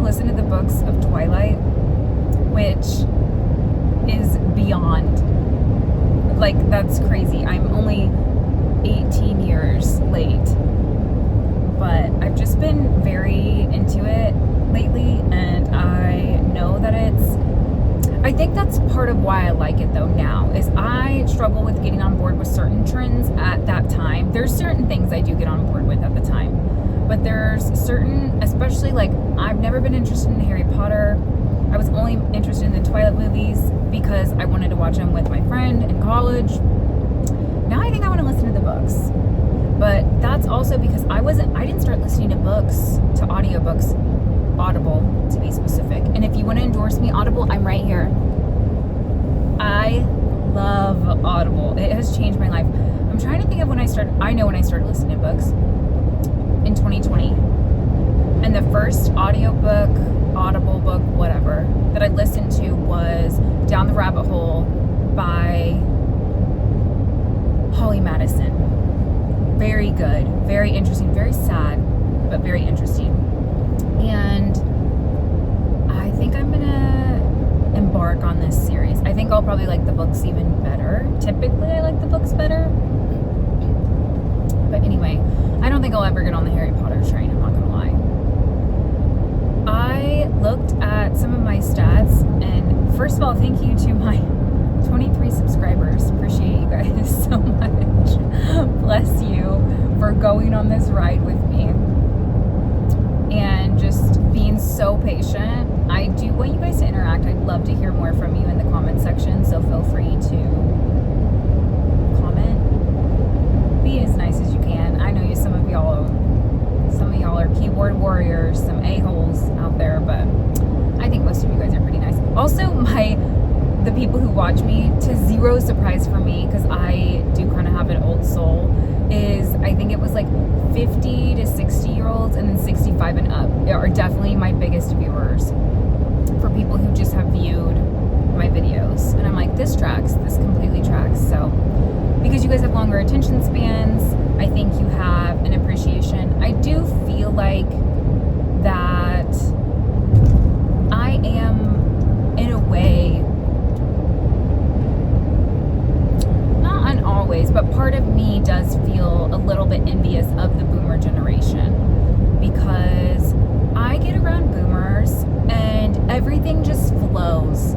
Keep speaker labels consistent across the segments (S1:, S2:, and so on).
S1: listen to the books of Twilight, which is beyond, like, that's crazy. I'm only 18 years late, but I've just been very into it lately, and I know that I think that's part of why I like it though now, is I struggle with getting on board with certain trends at that time. There's certain things I do get on board with at the time, but there's certain, especially like, I've never been interested in Harry Potter. I was only interested in the Twilight movies because I wanted to watch them with my friend in college. Now I think I want to listen to the books. But that's also because I didn't start listening to books, to audiobooks, Audible to be specific. And if you want to endorse me, Audible, I'm right here. I love Audible. It has changed my life. I'm trying to think of I know when I started listening to books in 2020. And the first audiobook, Audible book, whatever, that I listened to was Down the Rabbit Hole by Holly Madison. Very good, very interesting, very sad, but very interesting. And I think I'm gonna embark on this series. I think I'll probably like the books even better. Typically I like the books better. But anyway, I don't think I'll ever get on the Harry Potter train, I'm not gonna lie. I looked at some of my stats, and first of all, thank you to my 23 subscribers. Appreciate you guys so much. Bless you for going on this ride with me and just being so patient. I do want you guys to interact. I'd love to hear more from you in the comment section, so feel free to comment. Be as nice as you can. I know some of y'all are keyboard warriors, some a-holes out there, but I think most of you guys are pretty nice. Also, the people who watch me, to zero surprise for me, because I do kind of have an old soul, is I think it was like 50 to 60 year olds and then 65 and up are definitely my biggest viewers for people who just have viewed my videos. And I'm like, this completely tracks. So because you guys have longer attention spans, I think you have an appreciation. I do feel like that I am, in a way, not always, but part of me does feel a little bit envious of the boomer generation, because I get around boomers and everything just flows.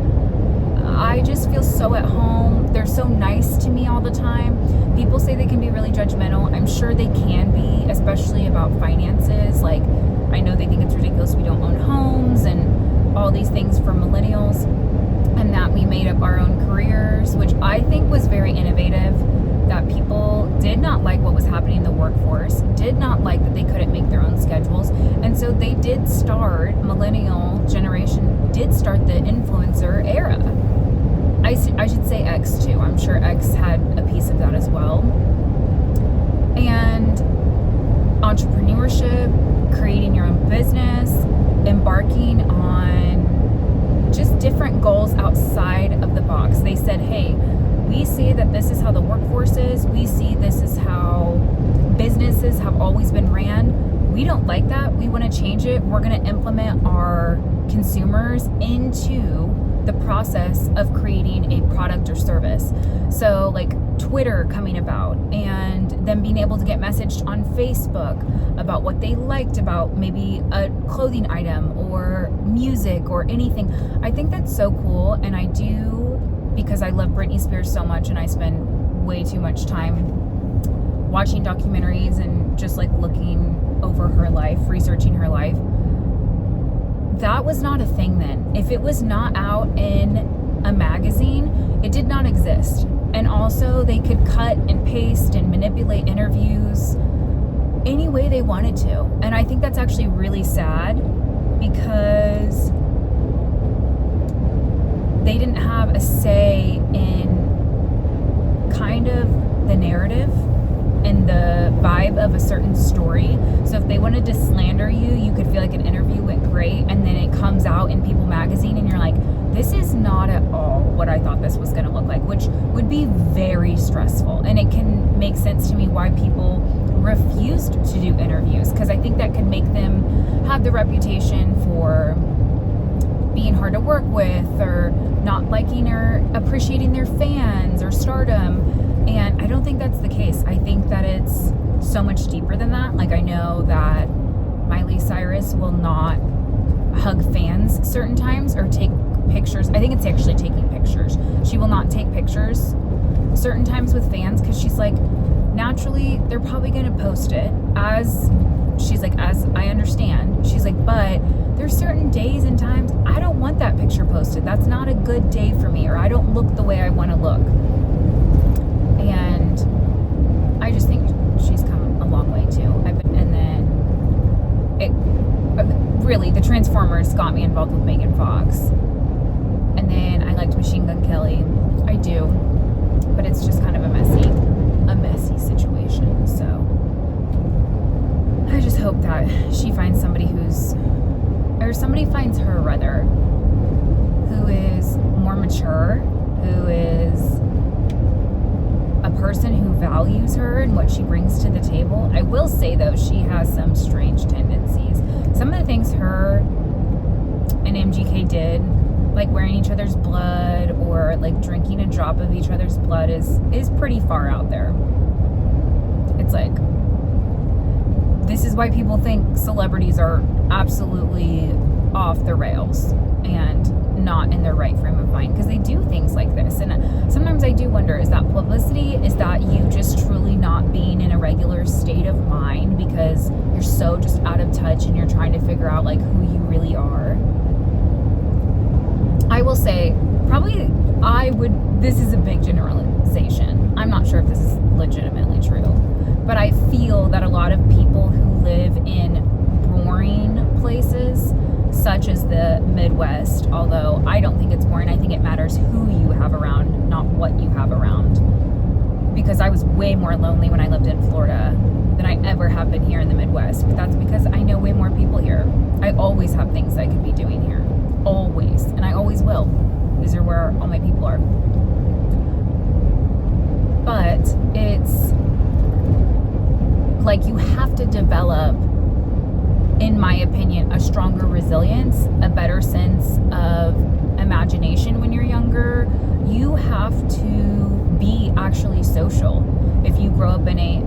S1: I just feel so at home. They're so nice to me all the time. People say they can be really judgmental. I'm sure they can be, especially about finances. Like, I know they think it's ridiculous we don't own homes and all these things for millennials, and that we made up our own careers, which I think was very innovative, that people did not like what was happening in the workforce, did not like that they couldn't make their own schedules, and so they did start, millennial generation did start the influencer era. I should say X too. I'm sure X had a piece of that as well. And entrepreneurship, creating your own business, embarking on just different goals outside of the box. They said, hey, we see that this is how the workforce is. We see this is how businesses have always been ran. We don't like that. We want to change it. We're going to implement our consumers into the process of creating a product or service. So like Twitter coming about, and them being able to get messaged on Facebook about what they liked about maybe a clothing item or music or anything. I think that's so cool, and I do, because I love Britney Spears so much, and I spend way too much time watching documentaries and just like looking over her life, researching her life. That was not a thing then. If it was not out in a magazine, it did not exist. And also, they could cut and paste and manipulate interviews any way they wanted to. And I think that's actually really sad, because they didn't have a say in kind of the narrative and the vibe of a certain story. So if they wanted to slander you, you could feel like an interview went great, and then it comes out in People magazine and you're like, this is not at all what I I thought this was going to look like, which would be very stressful. And it can make sense to me why people refused to do interviews, because I think that can make them have the reputation for being hard to work with, or not liking or appreciating their fans or stardom. And I don't think that's the case. I think that it's so much deeper than that. Like, I know that Miley Cyrus will not hug fans certain times or take pictures. I think it's actually taking pictures. She will not take pictures certain times with fans, because she's like, naturally they're probably going to post it, as she's like, as I understand, she's like, but there's certain days and times I don't want that picture posted. That's not a good day for me, or I don't look the way I want to look. And I just think she's come a long way too. And then it really, the Transformers got me involved with Megan Fox. And then I liked Machine Gun Kelly. I do. But it's just kind of a messy situation. So I just hope that she finds somebody somebody finds her rather, who is more mature, who is a person who values her and what she brings to the table. I will say though, she has some strange tendencies. Some of the things her and MGK did, like wearing each other's blood or like drinking a drop of each other's blood, is pretty far out there. It's like, this is why people think celebrities are absolutely off the rails and not in their right frame of mind, because they do things like this. And sometimes I do wonder, is that publicity? Is that you just truly not being in a regular state of mind because you're so just out of touch and you're trying to figure out like who you really are? I will say, probably this is a big generalization. I'm not sure if this is legitimately true, but I feel that a lot of people who live in boring places, such as the Midwest, although I don't think it's boring, I think it matters who you have around, not what you have around. Because I was way more lonely when I lived in Florida than I ever have been here in the Midwest. But that's because I know way more people here. I always have things I could be doing here. Always. And I always will. These are where all my people are. But it's like, you have to develop, in my opinion, a stronger resilience, a better sense of imagination when you're younger. You have to be actually social if you grow up in a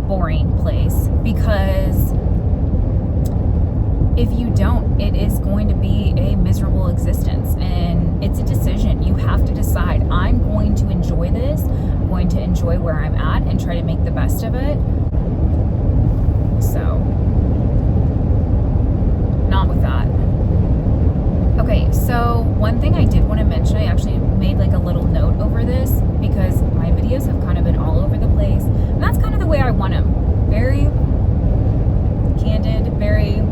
S1: boring place, because if you don't, it is going to be a miserable existence. And it's a decision. You have to decide, I'm going to enjoy this, I'm going to enjoy where I'm at and try to make the best of it. So, not with that. Okay, so one thing I did want to mention, I actually made like a little note over this, because my videos have kind of been all over the place, and that's kind of the way I want them. Very candid, very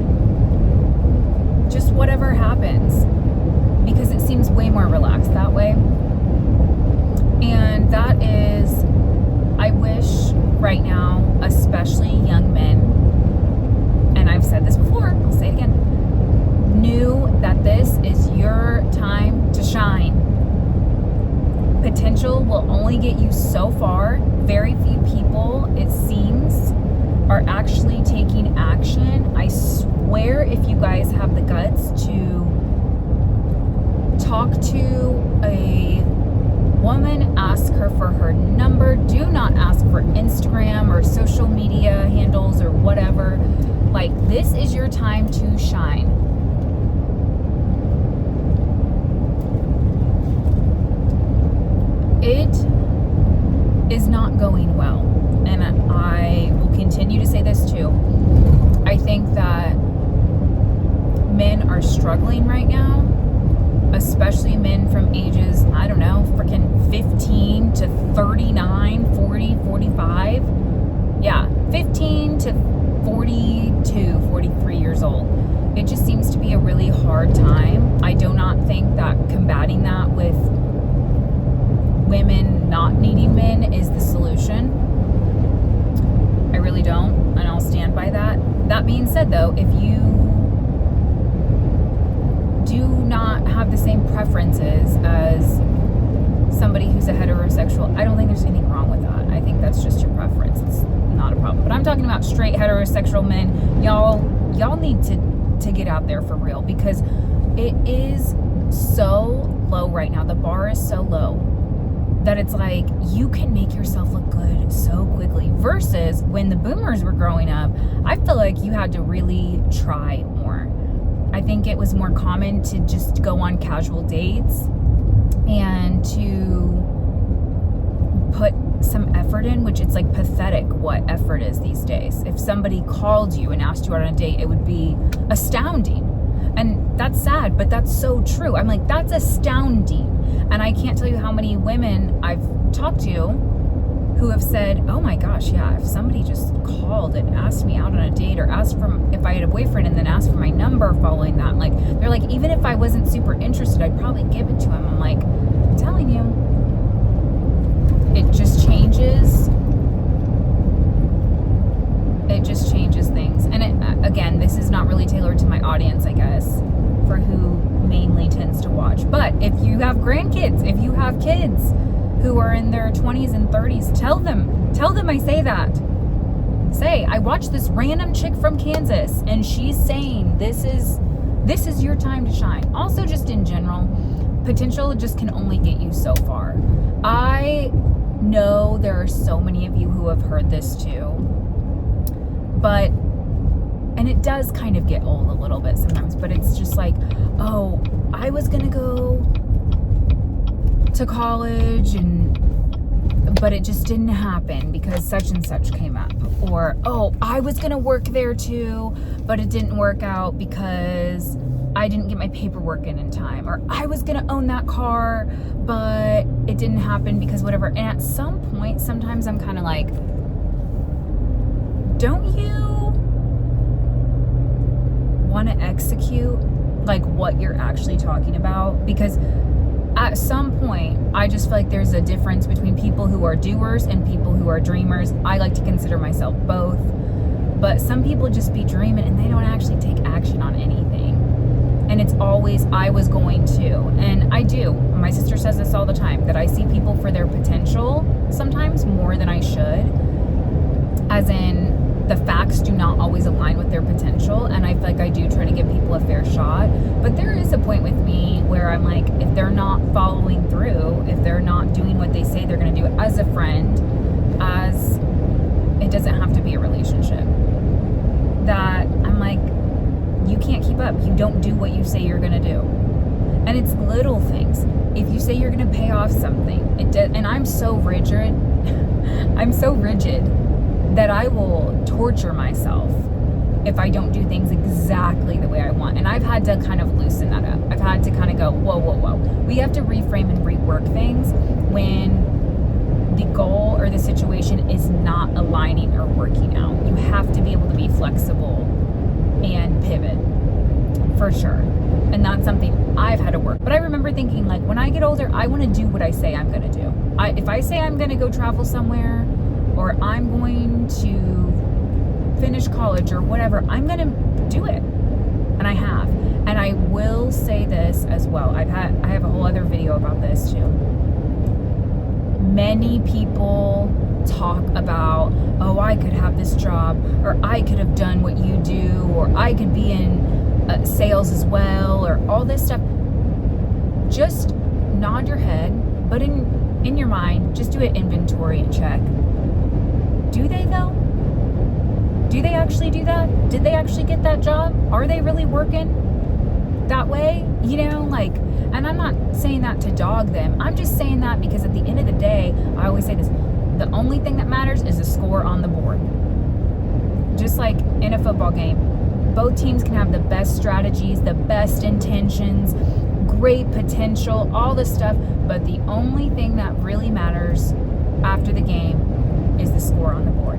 S1: just whatever happens, because it seems way more relaxed that way. And that is, I wish right now, especially young men, and I've said this before, I'll say it again, knew that this is your time to shine. Potential will only get you so far. Very few people, it seems, are actually taking action. I swear, if you guys have the guts to talk to a woman, ask her for her number. Do not ask for Instagram or social media handles or whatever. Like, this is your time to shine. It is not going well, and I will continue to say this too. I think that men are struggling right now, especially men from ages, I don't know, freaking 15 to 39, 40, 45. Yeah, 15 to 42, 43 years old. It just seems to be a really hard time. I do not think that combating that with women not needing men is the solution. I really don't, and I'll stand by that. That being said though, if you do not have the same preferences as somebody who's a heterosexual, I don't think there's anything wrong with that. I think that's just your preference. It's not a problem. But I'm talking about straight heterosexual men. Y'all need to get out there for real, because it is so low right now. The bar is so low that it's like you can make yourself look good so quickly, versus when the boomers were growing up, I feel like you had to really try more. I think it was more common to just go on casual dates and to put some effort in, which it's like pathetic what effort is these days. If somebody called you and asked you out on a date, it would be astounding. And that's sad, but that's so true. I'm like, that's astounding. And I can't tell you how many women I've talked to who have said, oh my gosh, yeah, if somebody just called and asked me out on a date, or asked for if I had a boyfriend and then asked for my number following that, like, they're like, even if I wasn't super interested, I'd probably give it to him. I'm like, I'm telling you, it just changes. It just changes things. And it, again, this is not really tailored to my audience, I guess, for who mainly tends to watch. But if you have grandkids, if you have kids who are in their 20s and 30s, tell them I say that. Say, I watched this random chick from Kansas and she's saying this is your time to shine. Also, just in general, potential just can only get you so far. I know there are so many of you who have heard this too, but, and it does kind of get old a little bit sometimes, but it's just like, oh, I was gonna go to college but it just didn't happen because such and such came up. Or, oh, I was gonna work there too, but it didn't work out because I didn't get my paperwork in time. Or I was gonna own that car, but it didn't happen because whatever. And at some point, sometimes I'm kind of like, don't you want to execute like what you're actually talking about? Because at some point, I just feel like there's a difference between people who are doers and people who are dreamers. I like to consider myself both, but some people just be dreaming and they don't actually take action on anything. And it's always, I was going to, and I do. My sister says this all the time, that I see people for their potential sometimes more than I should, as in the facts do not always align with their potential, and I feel like I do try to give people a fair shot. But there is a point with me where I'm like, if they're not following through, if they're not doing what they say they're going to do as a friend, as it doesn't have to be a relationship, that I'm like, you can't keep up. You don't do what you say you're going to do. And it's little things. If you say you're going to pay off something, and I'm so rigid, I'm so rigid that I will torture myself if I don't do things exactly the way I want. And I've had to kind of loosen that up. I've had to kind of go, whoa, whoa, whoa. We have to reframe and rework things when the goal or the situation is not aligning or working out. You have to be able to be flexible and pivot, for sure. And that's something I've had to work. But I remember thinking, like, when I get older, I want to do what I say I'm going to do. If I say I'm going to go travel somewhere, or I'm going to finish college or whatever, I'm going to do it. And I have. And I will say this as well. I have a whole other video about this too. Many people talk about, oh, I could have this job, or I could have done what you do, or I could be in sales as well, or all this stuff. Just nod your head, but in your mind, just do an inventory and check. Do they though? Do they actually do that? Did they actually get that job? Are they really working that way? You know, like, and I'm not saying that to dog them. I'm just saying that because at the end of the day, I always say this, the only thing that matters is the score on the board. Just like in a football game, both teams can have the best strategies, the best intentions, great potential, all this stuff, but the only thing that really matters after the game is the score on the board.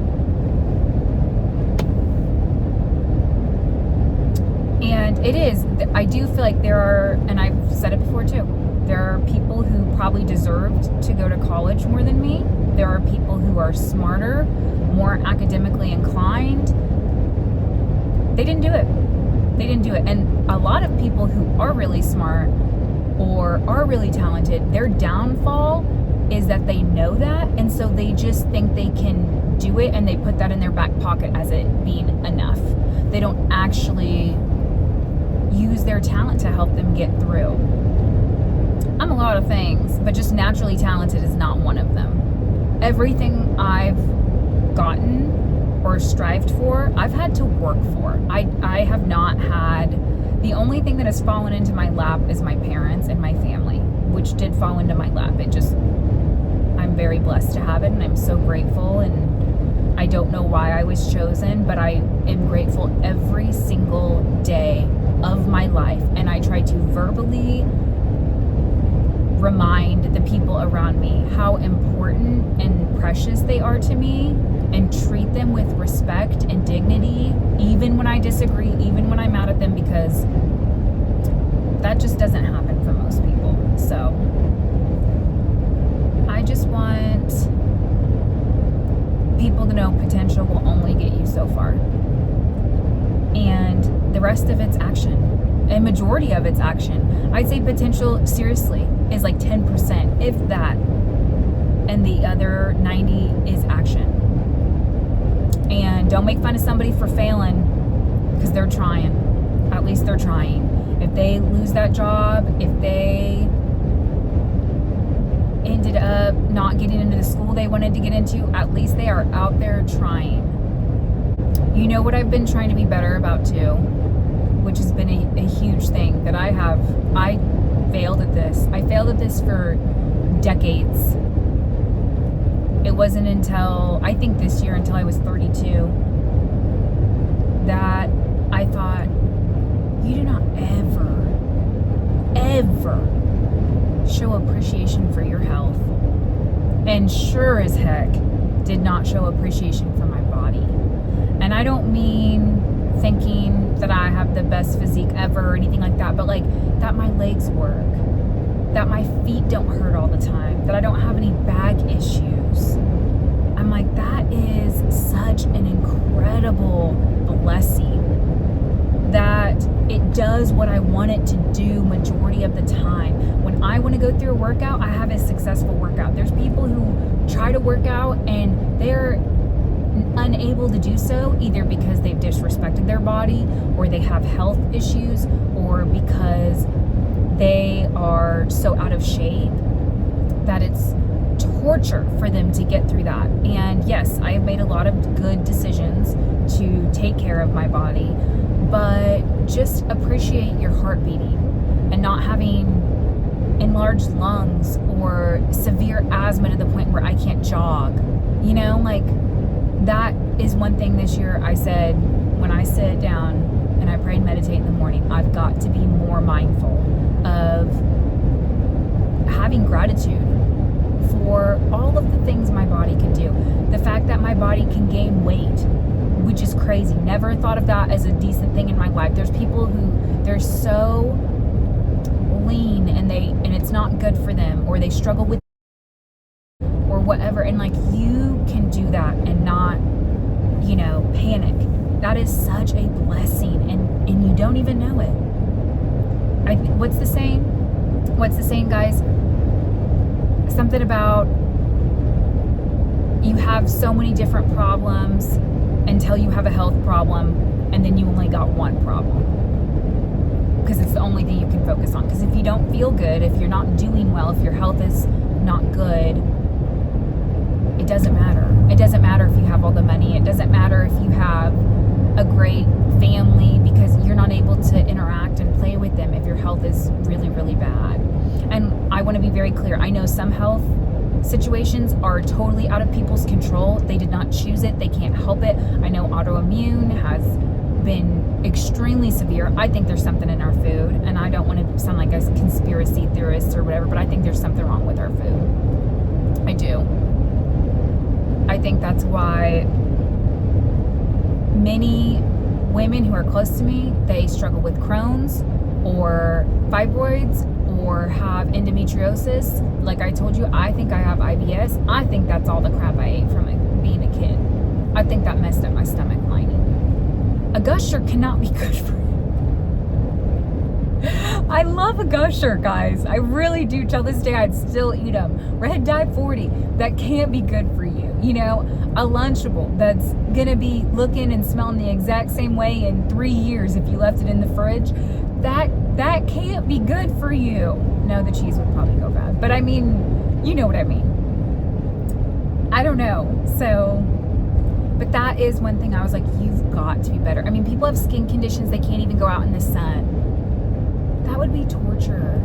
S1: And it is, I do feel like there are, and I've said it before too, there are people who probably deserved to go to college more than me. There are people who are smarter, more academically inclined. They didn't do it. They didn't do it. And a lot of people who are really smart or are really talented, their downfall is that they know that, and so they just think they can do it, and they put that in their back pocket as it being enough. They don't actually use their talent to help them get through. I'm a lot of things, but just naturally talented is not one of them. Everything I've gotten or strived for, I've had to work for. I have not had, the only thing that has fallen into my lap is my parents and my family, which did fall into my lap. I'm very blessed to have it, and I'm so grateful, and I don't know why I was chosen, but I am grateful every single day of my life, and I try to verbally remind the people around me how important and precious they are to me, and treat them with respect and dignity, even when I disagree, even when I'm mad at them, because that just doesn't happen for most people. So I just want people to know potential will only get you so far, and the rest of it's action, a majority of it's action. I'd say potential, seriously, is like 10%, if that, and the other 90 is action. And don't make fun of somebody for failing, because they're trying. At least they're trying. If they lose that job, if they ended up not getting into the school they wanted to get into, at least they are out there trying. You know what I've been trying to be better about too, which has been a huge thing that I failed at this. I failed at this for decades. It wasn't until, I think this year, until I was 32, that I thought, you do not ever show appreciation for your health. And sure as heck did not show appreciation for my body. And I don't mean thinking that I have the best physique ever or anything like that, but like that my legs work, that my feet don't hurt all the time, that I don't have any back issues. I'm like, that is such an incredible blessing, that it does what I want it to do majority of the time. When I want to go through a workout, I have a successful workout. There's people who try to work out and they're unable to do so, either because they've disrespected their body, or they have health issues, or because they are so out of shape that it's torture for them to get through that. And yes, I have made a lot of good decisions to take care of my body, but just appreciate your heart beating and not having enlarged lungs or severe asthma to the point where I can't jog. You know, like, that is one thing this year I said, when I sit down and I pray and meditate in the morning, I've got to be more mindful of having gratitude for all of the things my body can do. The fact that my body can gain weight, which is crazy. Never thought of that as a decent thing in my life. There's people who, they're so lean and it's not good for them, or they struggle with or whatever, and like, you can do that and not, you know, panic. That is such a blessing, and you don't even know it. What's the saying, guys? Something about, you have so many different problems until you have a health problem, and then you only got one problem, because it's the only thing you can focus on. Because if you don't feel good, if you're not doing well, if your health is not good, it doesn't matter. It doesn't matter if you have all the money. It doesn't matter if you have a great family, because you're not able to interact and play with them if your health is really, really bad. And I want to be very clear. I know some health situations are totally out of people's control. They did not choose it. They can't help it. I know autoimmune has been extremely severe. I think there's something in our food, and I don't want to sound like a conspiracy theorist or whatever, but I think there's something wrong with our food. I do. I think that's why many women who are close to me, they struggle with Crohn's or fibroids or have endometriosis. Like I told you, I think I have IBS. I think that's all the crap I ate from being a kid. I think that messed up my stomach lining. A gusher cannot be good for you. I love a gusher, guys. I really do. Till this day, I'd still eat them. Red Dye 40, that can't be good for you. You know, a Lunchable that's gonna be looking and smelling the exact same way in 3 years if you left it in the fridge. That can't be good for you. No, the cheese would probably go bad. But I mean, you know what I mean. I don't know. So, but that is one thing I was like, you've got to be better. I mean, people have skin conditions, they can't even go out in the sun. That would be torture.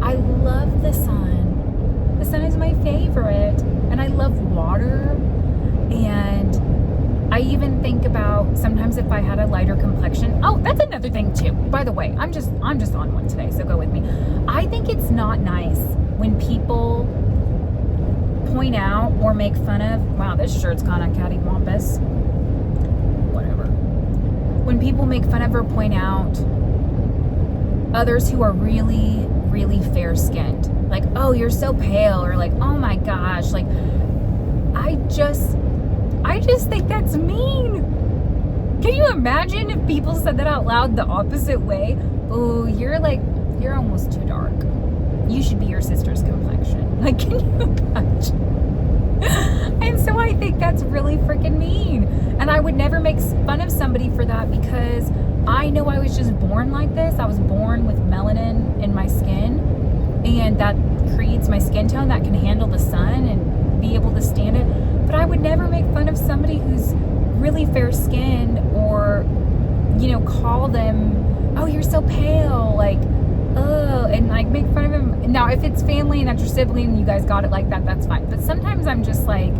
S1: I love the sun. The sun is my favorite. And I love water. And I even think about sometimes if I had a lighter complexion. Oh, that's another thing too. By the way, I'm just on one today, so go with me. I think it's not nice when people point out or make fun of, wow, this shirt's kind of cattywampus. Whatever. When people make fun of or point out others who are really, really fair skinned. Like, oh, you're so pale, or like, oh my gosh, like, I just think that's mean. Can you imagine if people said that out loud the opposite way? Oh, you're almost too dark. You should be your sister's complexion. Like, can you imagine? And so I think that's really freaking mean. And I would never make fun of somebody for that because I know I was just born like this. I was born with melanin in my skin, and that creates my skin tone that can handle the sun and be able to stand it. But I would never make fun of somebody who's really fair skinned or, you know, call them, oh, you're so pale, like, oh, and like make fun of him. Now, if it's family and that's your sibling and you guys got it like that, that's fine. But sometimes I'm just like,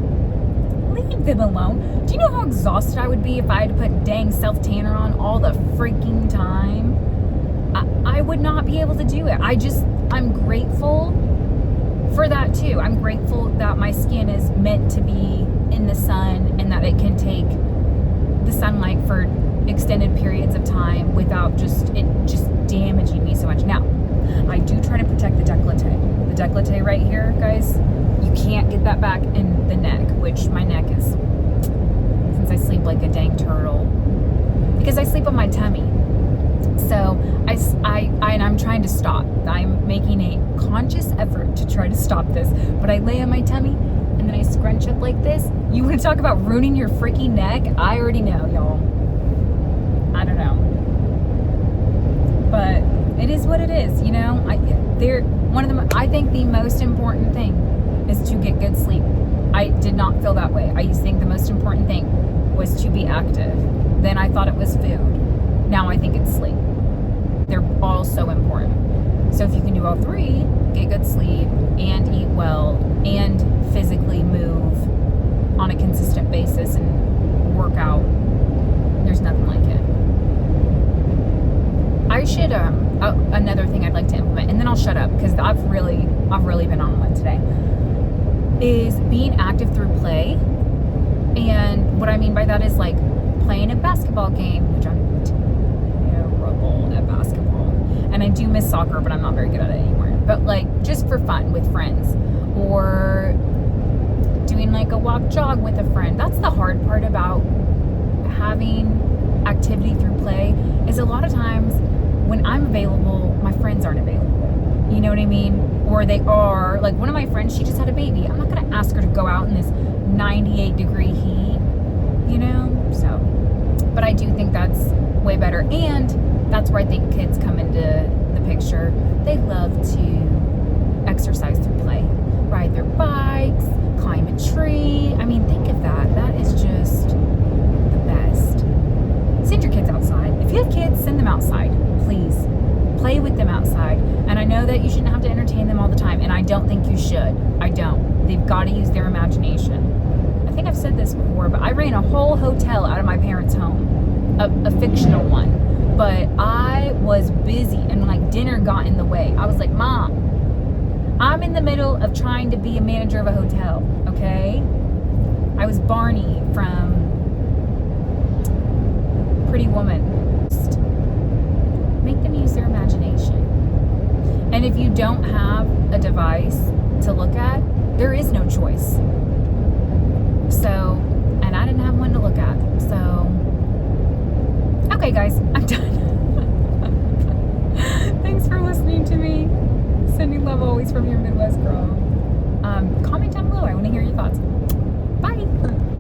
S1: leave them alone. Do you know how exhausted I would be if I had to put dang self-tanner on all the freaking time? I would not be able to do it. I'm grateful for that too. I'm grateful that my skin is meant to be in the sun and that it can take the sunlight for extended periods of time without just damaging me so much. Now, I do try to protect the décolleté. The décolleté right here, guys, you can't get that back in the neck, which my neck is, since I sleep like a dang turtle, because I sleep on my tummy. So I'm trying to stop. I'm making a conscious effort to try to stop this, but I lay on my tummy and then I scrunch up like this. You want to talk about ruining your freaking neck? I already know, y'all. I don't know, but it is what it is, you know. I think the most important thing is to get good sleep. I did not feel that way. I used to think the most important thing was to be active. Then I thought it was food. Now I think it's sleep. They're all so important. So if you can do all three, get good sleep and eat well and physically move on a consistent basis and work out, there's nothing like it. I should, another thing I'd like to implement, and then I'll shut up because I've really been on one today, is being active through play. And what I mean by that is like playing a basketball game, which I'm terrible at basketball. And I do miss soccer, but I'm not very good at it anymore. But like just for fun with friends, or doing like a walk jog with a friend. That's the hard part about having activity through play, is a lot of times when I'm available, my friends aren't available. You know what I mean? Or they are. Like one of my friends, she just had a baby. I'm not going to ask her to go out in this 98-degree heat, you know? So, but I do think that's way better. And that's where I think kids come into the picture. They love to exercise through play. Ride their bikes, climb a tree. I mean, think of that. That is just the best. Send your kids outside. If you have kids, send them outside, please. Play with them outside. And I know that you shouldn't have to entertain them all the time, and I don't think you should. I don't. They've got to use their imagination. I think I've said this before, but I ran a whole hotel out of my parents' home, a fictional one. But I was busy, and like dinner got in the way. I was like, Mom, I'm in the middle of trying to be a manager of a hotel, okay? I was Barney from Pretty Woman. Just make them use their imagination. And if you don't have a device to look at, there is no choice. So, and I didn't have one to look at. So, okay guys, I'm done. Thanks for listening to me. Sending love always from your Midwest girl. Comment down below. I want to hear your thoughts.